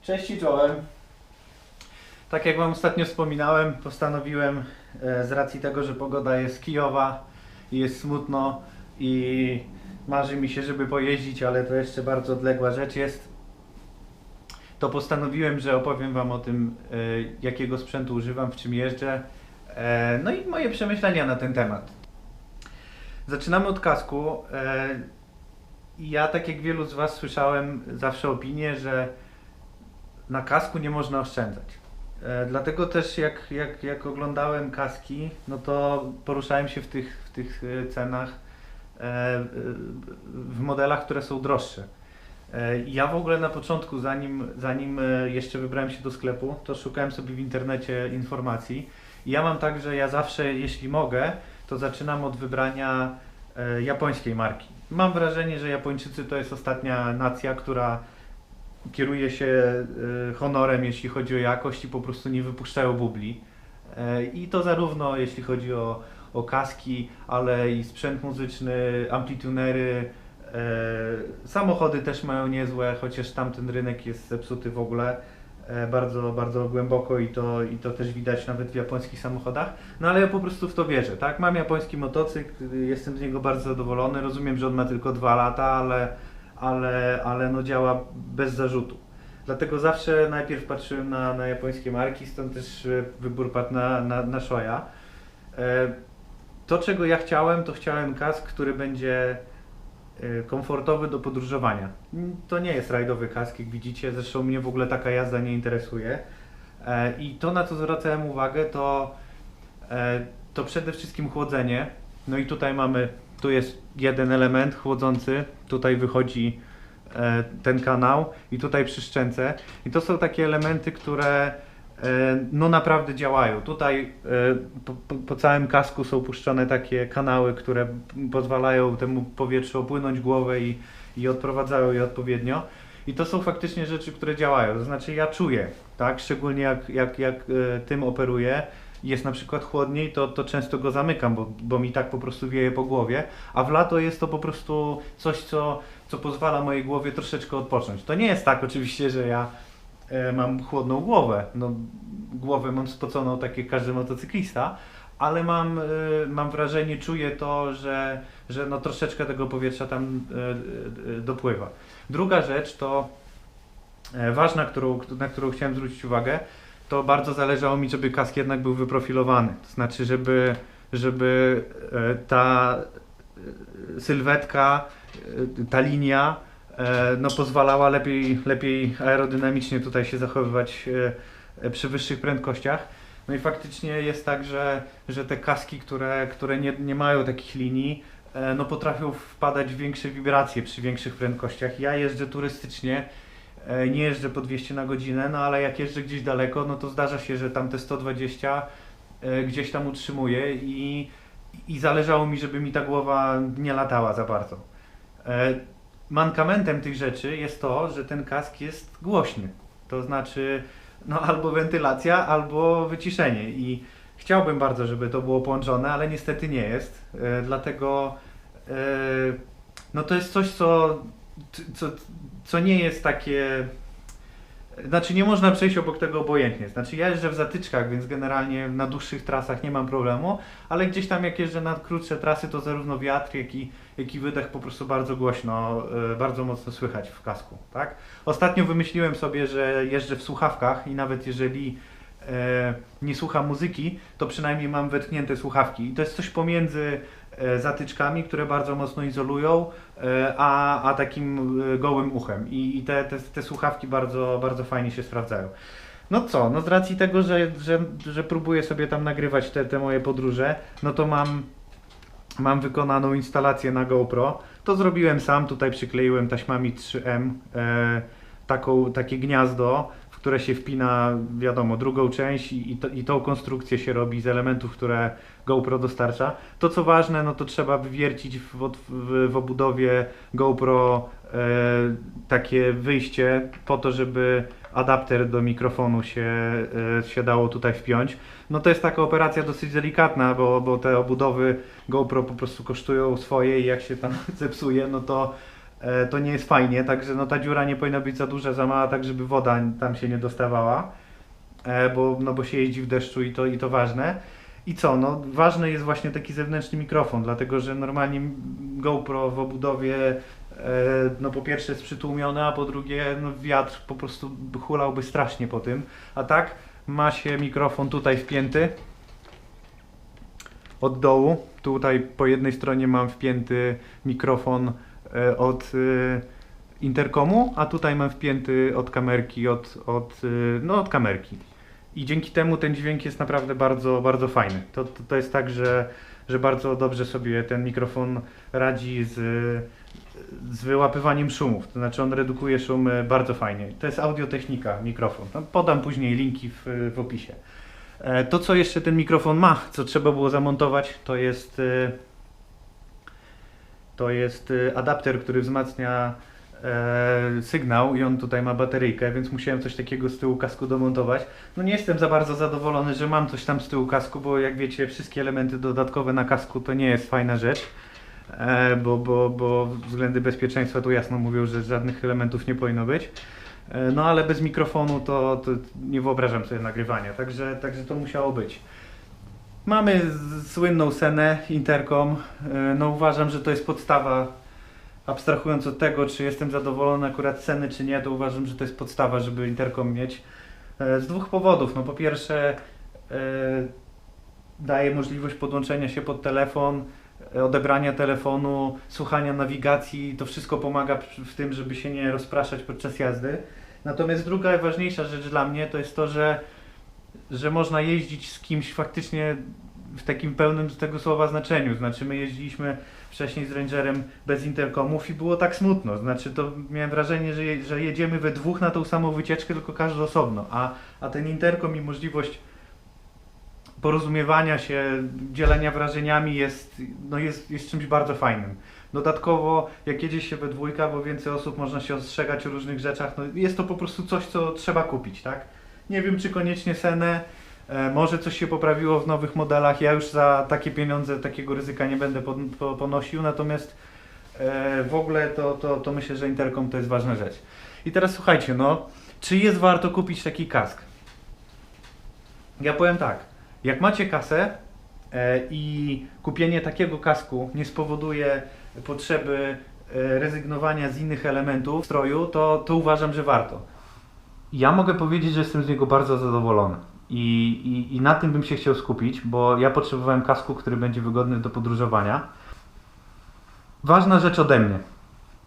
Cześć i czołem. Tak jak Wam ostatnio wspominałem, postanowiłem z racji tego, że pogoda jest kijowa i jest smutno i marzy mi się, żeby pojeździć, ale to jeszcze bardzo odległa rzecz jest, to postanowiłem, że opowiem Wam o tym, jakiego sprzętu używam, w czym jeżdżę, no i moje przemyślenia na ten temat. Zaczynamy od kasku. Ja, tak jak wielu z Was, słyszałem zawsze opinię, że na kasku nie można oszczędzać. Dlatego też jak oglądałem kaski, no to poruszałem się w tych cenach, w modelach, które są droższe. Ja w ogóle na początku, zanim jeszcze wybrałem się do sklepu, to szukałem sobie w internecie informacji. I ja mam tak, że ja zawsze, jeśli mogę, to zaczynam od wybrania japońskiej marki. Mam wrażenie, że Japończycy to jest ostatnia nacja, która kieruje się honorem, jeśli chodzi o jakość i po prostu nie wypuszczają bubli. I to zarówno jeśli chodzi o kaski, ale i sprzęt muzyczny, amplitunery, samochody też mają niezłe, chociaż tamten rynek jest zepsuty w ogóle bardzo, bardzo głęboko i to też widać nawet w japońskich samochodach. No ale ja po prostu w to wierzę, tak? Mam japoński motocykl, jestem z niego bardzo zadowolony, rozumiem, że on ma tylko 2 lata, ale no działa bez zarzutu. Dlatego zawsze najpierw patrzyłem na japońskie marki, stąd też wybór padł na Shoya. To, czego ja chciałem, to chciałem kask, który będzie komfortowy do podróżowania. To nie jest rajdowy kask, jak widzicie, zresztą mnie w ogóle taka jazda nie interesuje. I to, na co zwracałem uwagę, to przede wszystkim chłodzenie. No i tutaj tu jest jeden element chłodzący, tutaj wychodzi ten kanał i tutaj przy szczęce. I to są takie elementy, które no naprawdę działają. Tutaj po całym kasku są puszczone takie kanały, które pozwalają temu powietrzu opłynąć głowę i odprowadzają je odpowiednio. I to są faktycznie rzeczy, które działają. To znaczy ja czuję, tak? Szczególnie jak tym operuję, jest na przykład chłodniej, to często go zamykam, bo mi tak po prostu wieje po głowie, a w lato jest to po prostu coś, co pozwala mojej głowie troszeczkę odpocząć. To nie jest tak oczywiście, że ja mam chłodną głowę. No, głowę mam spoconą tak jak każdy motocyklista, ale mam wrażenie, czuję to, że no troszeczkę tego powietrza tam dopływa. Druga rzecz to ważna, na którą chciałem zwrócić uwagę, to bardzo zależało mi, żeby kask jednak był wyprofilowany. To znaczy, żeby ta sylwetka, ta linia no, pozwalała lepiej aerodynamicznie tutaj się zachowywać przy wyższych prędkościach. No i faktycznie jest tak, że te kaski, które nie mają takich linii, no potrafią wpadać w większe wibracje przy większych prędkościach. Ja jeżdżę turystycznie, nie jeżdżę po 200 na godzinę, no ale jak jeżdżę gdzieś daleko, no to zdarza się, że tam te 120 gdzieś tam utrzymuję i zależało mi, żeby mi ta głowa nie latała za bardzo. Mankamentem tych rzeczy jest to, że ten kask jest głośny. To znaczy, no albo wentylacja, albo wyciszenie. I chciałbym bardzo, żeby to było połączone, ale niestety nie jest. Dlatego no to jest coś, co nie jest takie. Znaczy nie można przejść obok tego obojętnie. Znaczy ja jeżdżę w zatyczkach, więc generalnie na dłuższych trasach nie mam problemu, ale gdzieś tam jak jeżdżę na krótsze trasy, to zarówno wiatr, jak i wydech po prostu bardzo głośno, bardzo mocno słychać w kasku, tak? Ostatnio wymyśliłem sobie, że jeżdżę w słuchawkach i nawet jeżeli nie słucham muzyki, to przynajmniej mam wetknięte słuchawki. I to jest coś pomiędzy zatyczkami, które bardzo mocno izolują, a takim gołym uchem. I te słuchawki bardzo, bardzo fajnie się sprawdzają. No co, no z racji tego, że próbuję sobie tam nagrywać te moje podróże, no to mam wykonaną instalację na GoPro. To zrobiłem sam, tutaj przykleiłem taśmami 3M takie gniazdo, w które się wpina, wiadomo, drugą część i tą konstrukcję się robi z elementów, które GoPro dostarcza. To co ważne, no to trzeba wywiercić w obudowie GoPro takie wyjście po to, żeby adapter do mikrofonu się dało tutaj wpiąć. No to jest taka operacja dosyć delikatna, bo te obudowy GoPro po prostu kosztują swoje i jak się tam zepsuje, no to to nie jest fajnie, także no ta dziura nie powinna być za duża, za mała, tak żeby woda tam się nie dostawała, bo się jeździ w deszczu i to ważne. I co, no ważny jest właśnie taki zewnętrzny mikrofon, dlatego że normalnie GoPro w obudowie no po pierwsze jest przytłumione, a po drugie no wiatr po prostu hulałby strasznie po tym, a tak ma się mikrofon tutaj wpięty od dołu, tutaj po jednej stronie mam wpięty mikrofon od interkomu, a tutaj mam wpięty od kamerki, od kamerki. I dzięki temu ten dźwięk jest naprawdę bardzo, bardzo fajny. To jest tak, że bardzo dobrze sobie ten mikrofon radzi z wyłapywaniem szumów. To znaczy on redukuje szum bardzo fajnie. To jest Audio-Technica mikrofon. No, podam później linki w opisie. To co jeszcze ten mikrofon ma, co trzeba było zamontować, to jest adapter, który wzmacnia sygnał i on tutaj ma bateryjkę, więc musiałem coś takiego z tyłu kasku domontować. No nie jestem za bardzo zadowolony, że mam coś tam z tyłu kasku, bo jak wiecie, wszystkie elementy dodatkowe na kasku to nie jest fajna rzecz, bo względy bezpieczeństwa tu jasno mówią, że żadnych elementów nie powinno być. No ale bez mikrofonu to nie wyobrażam sobie nagrywania, także to musiało być. Mamy słynną Senę, interkom. No uważam, że to jest podstawa. Abstrahując od tego, czy jestem zadowolony akurat z ceny, czy nie, to uważam, że to jest podstawa, żeby interkom mieć. Z dwóch powodów. No po pierwsze daje możliwość podłączenia się pod telefon, odebrania telefonu, słuchania nawigacji. To wszystko pomaga w tym, żeby się nie rozpraszać podczas jazdy. Natomiast druga ważniejsza rzecz dla mnie to jest to, że można jeździć z kimś faktycznie w takim pełnym z tego słowa znaczeniu. Znaczy my jeździliśmy wcześniej z Rangerem bez interkomów i było tak smutno. Znaczy to miałem wrażenie, że jedziemy we dwóch na tą samą wycieczkę, tylko każdy osobno. A ten interkom i możliwość porozumiewania się, dzielenia wrażeniami jest czymś bardzo fajnym. Dodatkowo jak jedzie się we dwójkę, bo więcej osób, można się ostrzegać o różnych rzeczach, no jest to po prostu coś, co trzeba kupić, tak? Nie wiem, czy koniecznie Senę, może coś się poprawiło w nowych modelach, ja już za takie pieniądze takiego ryzyka nie będę ponosił, natomiast w ogóle to myślę, że interkom to jest ważna rzecz. I teraz słuchajcie, no, czy jest warto kupić taki kask? Ja powiem tak, jak macie kasę i kupienie takiego kasku nie spowoduje potrzeby rezygnowania z innych elementów stroju, to uważam, że warto. Ja mogę powiedzieć, że jestem z niego bardzo zadowolony i na tym bym się chciał skupić, bo ja potrzebowałem kasku, który będzie wygodny do podróżowania. Ważna rzecz ode mnie.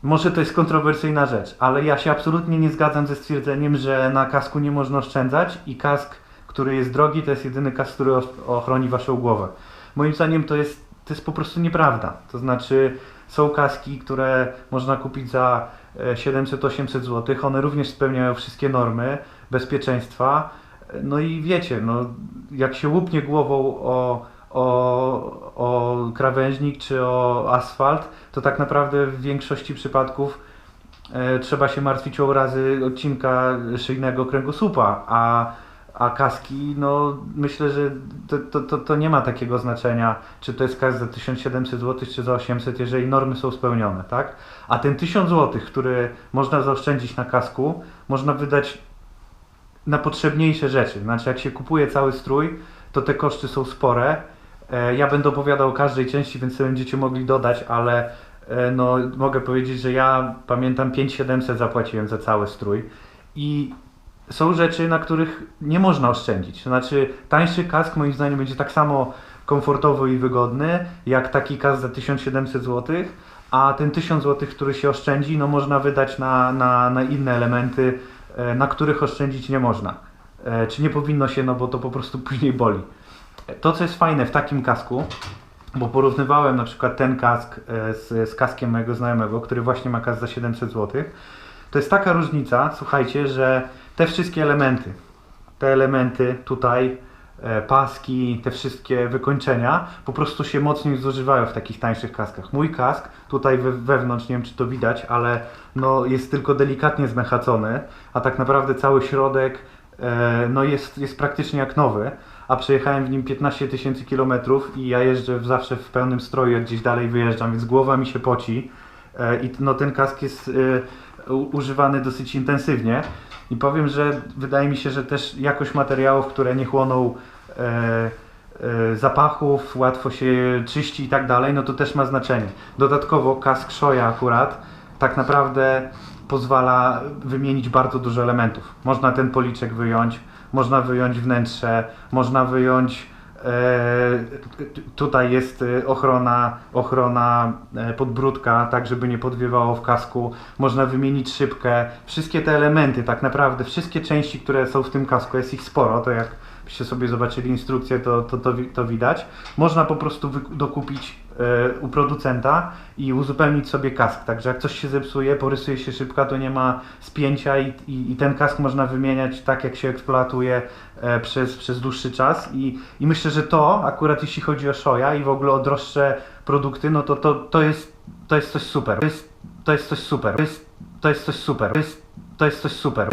Może to jest kontrowersyjna rzecz, ale ja się absolutnie nie zgadzam ze stwierdzeniem, że na kasku nie można oszczędzać i kask, który jest drogi, to jest jedyny kask, który ochroni waszą głowę. Moim zdaniem to jest po prostu nieprawda. To znaczy są kaski, które można kupić za 700-800 zł, one również spełniają wszystkie normy bezpieczeństwa. No i wiecie, no, jak się łupnie głową o krawężnik czy o asfalt, to tak naprawdę w większości przypadków trzeba się martwić o urazy odcinka szyjnego kręgosłupa, a kaski, no myślę, że to nie ma takiego znaczenia, czy to jest kask za 1700 zł, czy za 800, jeżeli normy są spełnione, tak? A ten 1000 zł, który można zaoszczędzić na kasku, można wydać na potrzebniejsze rzeczy. Znaczy, jak się kupuje cały strój, to te koszty są spore. Ja będę opowiadał o każdej części, więc sobie będziecie mogli dodać, ale no, mogę powiedzieć, że ja pamiętam 5700 zapłaciłem za cały strój i są rzeczy, na których nie można oszczędzić. Znaczy, tańszy kask moim zdaniem będzie tak samo komfortowy i wygodny, jak taki kask za 1700 zł, a ten 1000 zł, który się oszczędzi, no można wydać na inne elementy, na których oszczędzić nie można. Czy nie powinno się, no bo to po prostu później boli. To, co jest fajne w takim kasku, bo porównywałem na przykład ten kask z kaskiem mojego znajomego, który właśnie ma kask za 700 zł, to jest taka różnica, słuchajcie, że te wszystkie elementy, tutaj, paski, te wszystkie wykończenia po prostu się mocniej zużywają w takich tańszych kaskach. Mój kask, tutaj wewnątrz, nie wiem czy to widać, ale no, jest tylko delikatnie zmechacony, a tak naprawdę cały środek no, jest praktycznie jak nowy, a przejechałem w nim 15 000 km i ja jeżdżę zawsze w pełnym stroju, jak gdzieś dalej wyjeżdżam, więc głowa mi się poci. i no, ten kask jest używany dosyć intensywnie i powiem, że wydaje mi się, że też jakość materiałów, które nie chłoną zapachów, łatwo się czyści i tak dalej, no to też ma znaczenie. Dodatkowo kask Shoya akurat tak naprawdę pozwala wymienić bardzo dużo elementów. Można ten policzek wyjąć, można wyjąć wnętrze, można wyjąć tutaj jest ochrona podbródka, tak żeby nie podwiewało w kasku. Można wymienić szybkę. Wszystkie te elementy, tak naprawdę wszystkie części, które są w tym kasku, jest ich sporo, to jakbyście sobie zobaczyli instrukcję, to widać. Można po prostu dokupić u producenta i uzupełnić sobie kask, także jak coś się zepsuje, porysuje się szybka, to nie ma spięcia i ten kask można wymieniać tak, jak się eksploatuje przez dłuższy czas i myślę, że to akurat jeśli chodzi o Shoya i w ogóle o droższe produkty, no to jest coś super. To jest coś super. To jest coś super. To jest coś super.